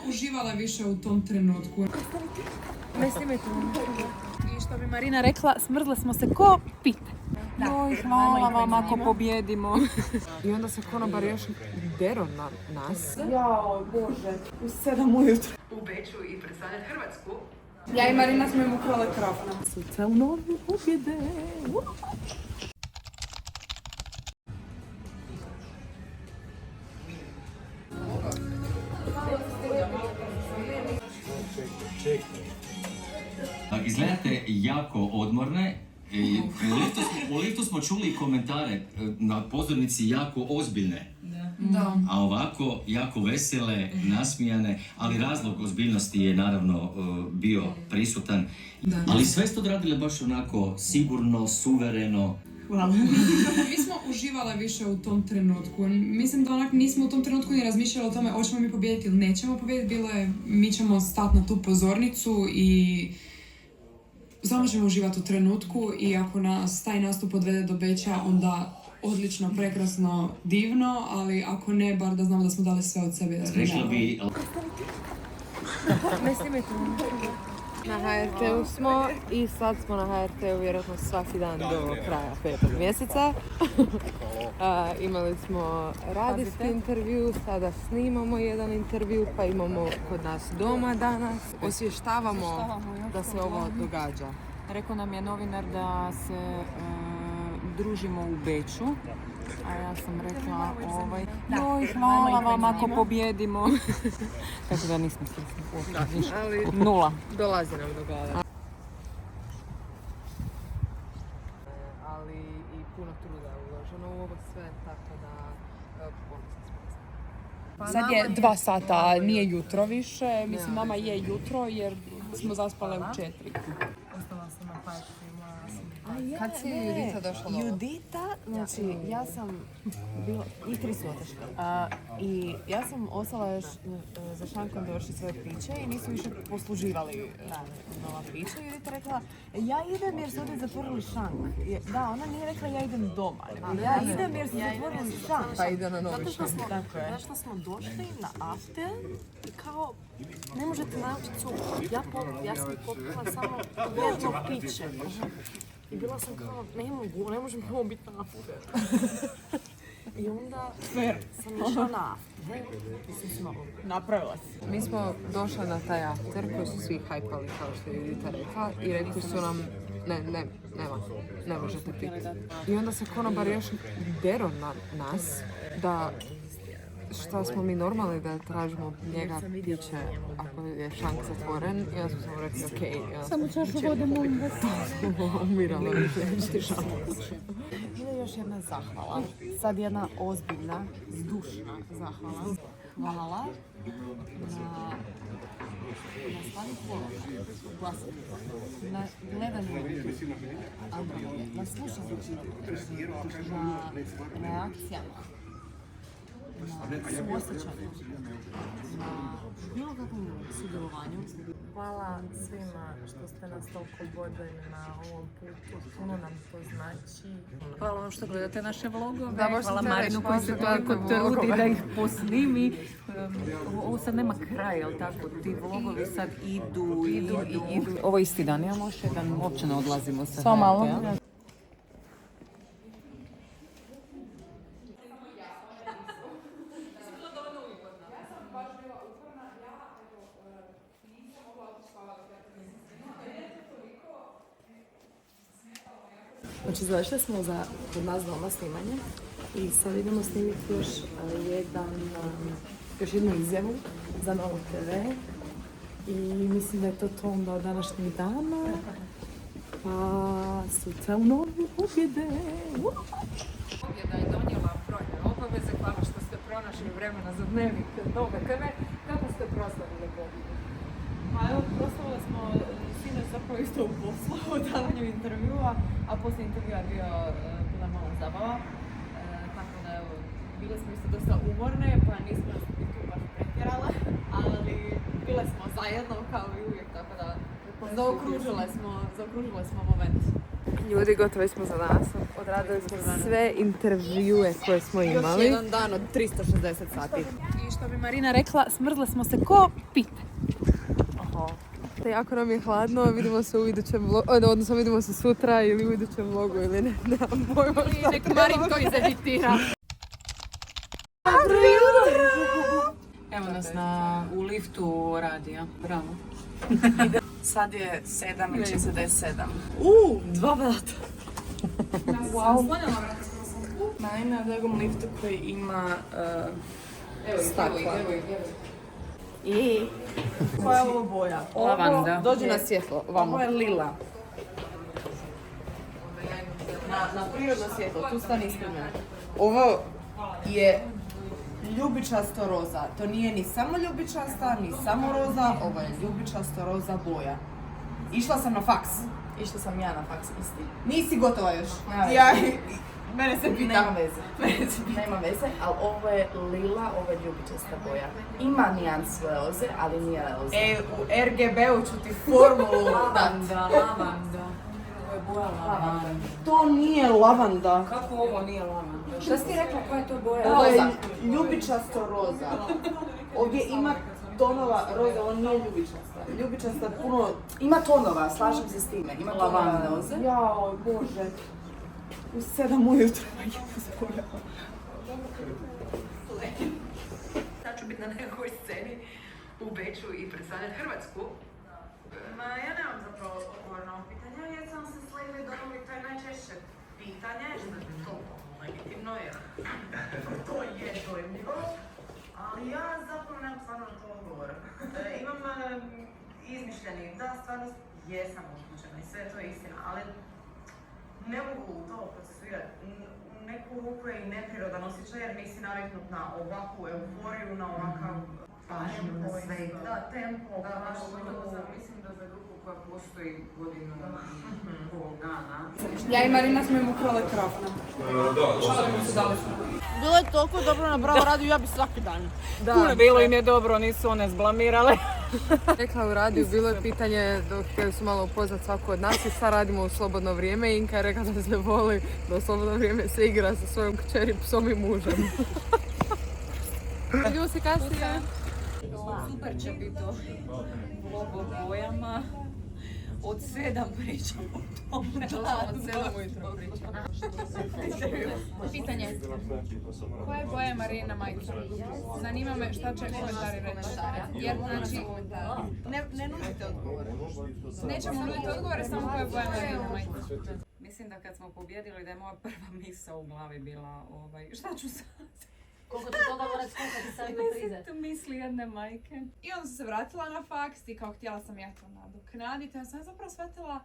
uživala više u tom trenutku. Ne snimajte I što bi Marina rekla, smrzle smo se ko pite. Joj, hvala vam ako pobjedimo. I onda se konobar još dero na nas. Jao, Bože, u 7 ujutro. U Beču i predstavljati Hrvatsku. Ja i Marina smo im ukrale krofna. Sutra u novu pobjede. Izgledate jako odmorne. U liftu smo čuli komentare na pozornici jako ozbiljne. Da. A ovako jako vesele, nasmijane, ali razlog ozbiljnosti je naravno bio prisutan. Da. Ali sve ste odradile baš onako sigurno, suvereno. Hvala. Mi smo uživale više u tom trenutku. Mislim da onak nismo u tom trenutku ni razmišljali o tome hoćemo mi pobijediti ili nećemo pobijediti. Bilo je mi ćemo stati na tu pozornicu i samo ćemo uživati u trenutku i ako nas taj nastup odvede do Beča onda odlično, prekrasno, divno, ali ako ne, bar da znamo da smo dali sve od sebe. Da smo Rekla bi... Ne snimajte Na HRT-u smo i sad smo na HRT-u vjerojatno svaki dan do kraja 5. mjeseca. Imali smo radijski intervju, sada snimamo jedan intervju, pa imamo kod nas doma danas. Osvještavamo da se ovo događa. Rekao nam je novinar da se družimo u Beču. A ja sam rekla, joj, hvala vam ako pobjedimo. Tako da nismo svjesni. Ali Nula. dolazi nam do glave. Ali i puno truda je uloženo u ovo sve, tako da ponosni smo. Sad je 2 sata, nije jutro više. Mislim, nama je jutro jer smo zaspale u 4. Ostala sam na pajčima. Kad si Judita došla do ovo? Judita, znači ja sam bila, i 3 su otišli. I ja sam ostala još za šankom dovršiti svoje piće i nisu više posluživali nova pića. Judita rekla, ja idem jer su ovdje zatvorili šank. Da, ona nije rekla ja idem doma. Ja idem jer su zatvorili šank. Pa ide na novi šank. Zato što smo došli na after i kao, ne možete naučiti cukru. Ja sam popila samo jedno piće. I bila sam kao, ne možem ovo biti na after. I onda sam išla na after. Napravila si. Mi smo došli na taj after koji su svi hajpali kao što je Judita rekla i rekli su nam ne možete piti. I onda se konobar još dero na nas da šta smo mi normalni da tražimo njega piće ako je šank zatvoren i ja smo rekli okej. Samo čašu vode, molim vas. Umirala mi šank. Ili još jedna zahvala. Sad jedna ozbiljna, zdušna zahvala. Hvala na slanju pologa, na gledanju Androje, na slušanju, na reakcijama, na suosjećanju, na bilo kakvom sudjelovanju. Hvala svima što ste nas toliko vodili na ovom putu. Puno nam to znači. Hvala vam što gledate naše vlogove. Hvala Marinu koji se toliko trudi da ih posnimi. Ovo sad nema kraja, jel tako? Ti vlogovi sad idu. Ovo je isti dan, imamo još jedan, uopće ne odlazimo sa Samo malo. HRT-a. Znači, završili smo kod nas doma snimanje i sad idemo snimiti još jednu izjavu za Novu TV i mislim da je to onda od današnjeg dana, pa sutra u novu pobjede! Pobjeda je donijela brojne obaveze, hvala što ste pronašli vremena za dnevnik Nove TV. Kako ste proslavili pobjedu? Pa evo, proslavili smo sinoć zapravo isto u poslu, u davanju intervjua, a poslije intervjua je bila mala zabava. Tako da evo, bile smo isto dosta umorne, pa nismo nas tu baš pretjerale, ali bile smo zajedno kao i uvijek, tako da zaokružile smo moment. Ljudi, gotovi smo za danas. Odradili smo sve intervjue koje smo imali. Još jedan dan od 360 sati. I što bi Marina rekla, smrzle smo se ko pite. Te jako nam je hladno, vidimo se u idućem vlogu, odnosno vidimo se sutra ili u idućem vlogu ili ne, nemam pojma. I nek Marin to izeditira. Evo nas u liftu radija. Bravo. Sad je 7:47. 2 vrata. Naime, u drugom liftu koji ima stakla. I koja je ovo boja? Lavanda. Dođi na svjetlo, vamo. Ovo je lila. Na prirodno svjetlo, tu stani ispred mene. Ovo je ljubičasto roza. To nije ni samo ljubičasta, ni samo roza, ovo je ljubičasto roza boja. Išla sam na faks. Išla sam ja na faks isti. Nisi gotova još. Ja, Mene se pita. nema veze. Nema veze, ali ovo je lila, ovo je ljubičasta boja. Ima nijans roze, ali nije roze. U RGB-u ću ti formulu dati. Lavanda. Ovo je boja lavanda. To nije lavanda. Kako ovo nije lavanda? Šta si ti rekla, koja je to boja? Ovo je ljubičasto roza. Ovdje ima tonova roza, ovo nije ljubičasta. Ljubičasta puno... Ima tonova, slažem se s time. Ima tonova roze. Jao, Bože. U 7 ujutro. Sad ću biti na nekoj sceni u Beču i predstavljati Hrvatsku. Ma ja nemam zapravo odgovor na ovo pitanje, jer sam se slegli domovi, to je najčešće pitanje, što je to legitimno, jer to je dojmljivo, ali ja zapravo nemam stvarno na to odgovor. Imam izmišljeni, da, stvarno jesam uključena i sve to je istina, ali ne mogu to procesuirati. U neku ruku je i neprirodan osjećaj jer nisi naviknut na ovakvu euforiju, na ovakav pažnju na sve. Da, tempo, mislim da za grupu koja postoji godinu i pol dana. Ja i Marina smo im ukrale krofna. Bilo je toliko dobro na Bravo radiju, ja bi svaki dan. Da, bilo im je dobro, nisu one zblamirale. Rekla u radiju, bilo je pitanje dok htjeli su malo upoznat svako od nas i sad radimo u slobodno vrijeme. Inka je rekla da se voli da u slobodno vrijeme se igra sa svojom kćeri, psom i mužem. Vidimo se kasnije. Super će biti to vlog o bojama. Od 7 pričamo o tome. Od 7 ujutro pričam. Pitanje. Koja je boja Marina majica? Zanima me šta će komentari reći. Jer znači, Ne nudite odgovore. nećemo nuditi odgovore, samo koja je boja Marina majica. Mislim da kad smo pobjedili da je moja prva misao u glavi bila šta ću sad? Koliko će toga morat skuhati sad do prize? To misli jedne majke. I onda sam se vratila na faks i kao htjela sam ja to nadoknaditi, a sam zapravo shvatila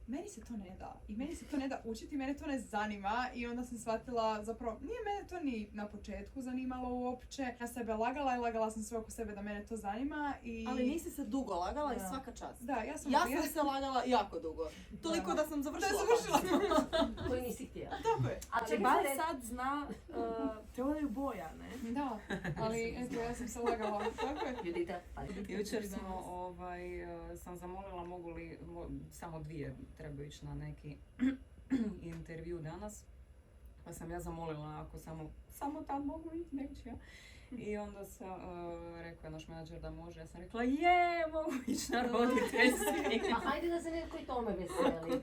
meni se to ne da i meni se to ne da učiti, mene to ne zanima i onda sam shvatila zapravo nije mene to ni na početku zanimalo uopće. Ja sebe lagala i lagala sam sve oko sebe da mene to zanima i... Ali nisi se dugo lagala i svaka čast. Da, ja sam se lagala jako dugo. Toliko da sam završila. Koji nisi htjela. Tako je. Ali Bar sad zna teoriju boja, ne? Da, ali eto ja sam se lagala. Tako je. Judita, Jučer sam zamolila mogu li, samo 2 trebaju ići na neki intervju danas. Pa sam ja zamolila ako samo tad mogu ići, neću ja. I onda sam rekao je naš menadžer da može. Ja sam rekla mogu ići na roditeljski. a hajde da se netko i tome veseli.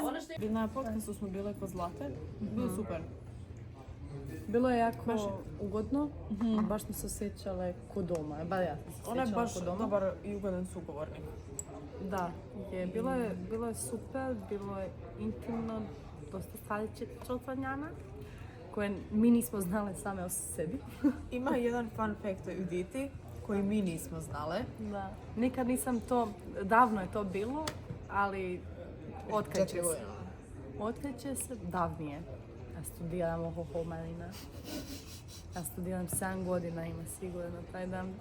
Ono što je... Na podcastu smo bile kod Zlate. Bilo super. Bilo je jako ugodno, baš smo se osjećale ko doma. Bar ja sam se Ona je osjećala baš ko doma. dobar i ugodan sugovornik. Da, bilo je super, bilo je intimno, dosta stvari od njama, koje mi nismo znale same o sebi. Ima jedan fun fact o Juditi koji mi nismo znale. Da. Nikad nisam to, davno je to bilo, ali otkreće se davnije. Ja studiram ohoho Marina. Ja studiram 7 godina, ima sigurno taj dan.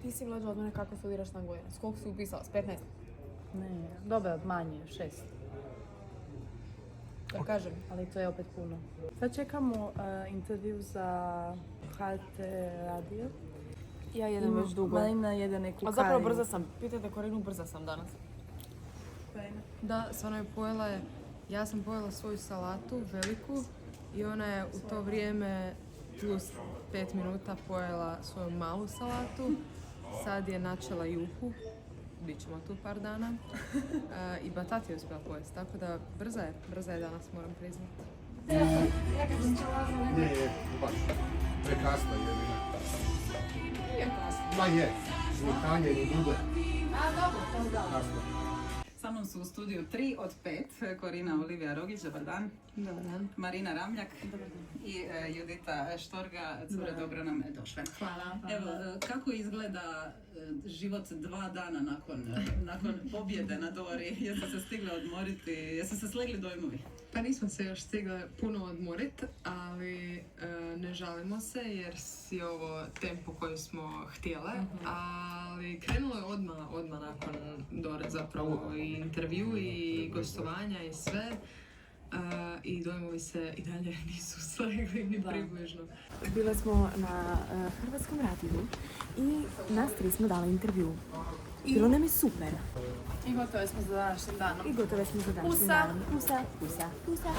Ti si mlađa od mene, kako studiraš na godinu? S koliko si upisala? S 15? Ne, dobro, manje, 6. Da kažem. Ali to je opet puno. Sad čekamo intervju za HRT radio. Ja jedem već dugo. Marina jede neku A zapravo brza sam. Pitajte Korinu, brza sam danas. Da, stvarno je pojela ja sam pojela svoju salatu, veliku, i ona je u to vrijeme plus 5 minuta pojela svoju malu salatu. Sad je načela juhu, bit ćemo tu par dana, i batat je uspjela pojesti, tako da brza je danas, moram priznati. Je, baš. Prekasno je. Nije kasno. Ma je. Ni Tanje, ni Dude. A dobro, to da. Kasno. Sa mnom su u studiju 3 od 5. Korina Olivija Rogić, dobar dan. Dobar dan. Marina Ramljak i Judita Štorga. Cure, dobro nam je došle. Hvala. Evo, kako izgleda život 2 dana nakon pobjede na Dori? Jeste se stigli odmoriti? Jeste se slegli dojmovi? Pa nismo se još stigli puno odmoriti, ali ne žalimo se jer si ovo tempo koji smo htjele, ali krenulo je odmah nakon Dore zapravo i intervju i gostovanja i sve. I dojmovi se i dalje nisu slegli ni približno. Bile smo na Hrvatskom radiju i nas 3 smo dali intervju. Bilo nam je super. I gotove smo za današnjim danom. I gotove smo za današnjim Pusa. danom. Pusa, pusa, pusa.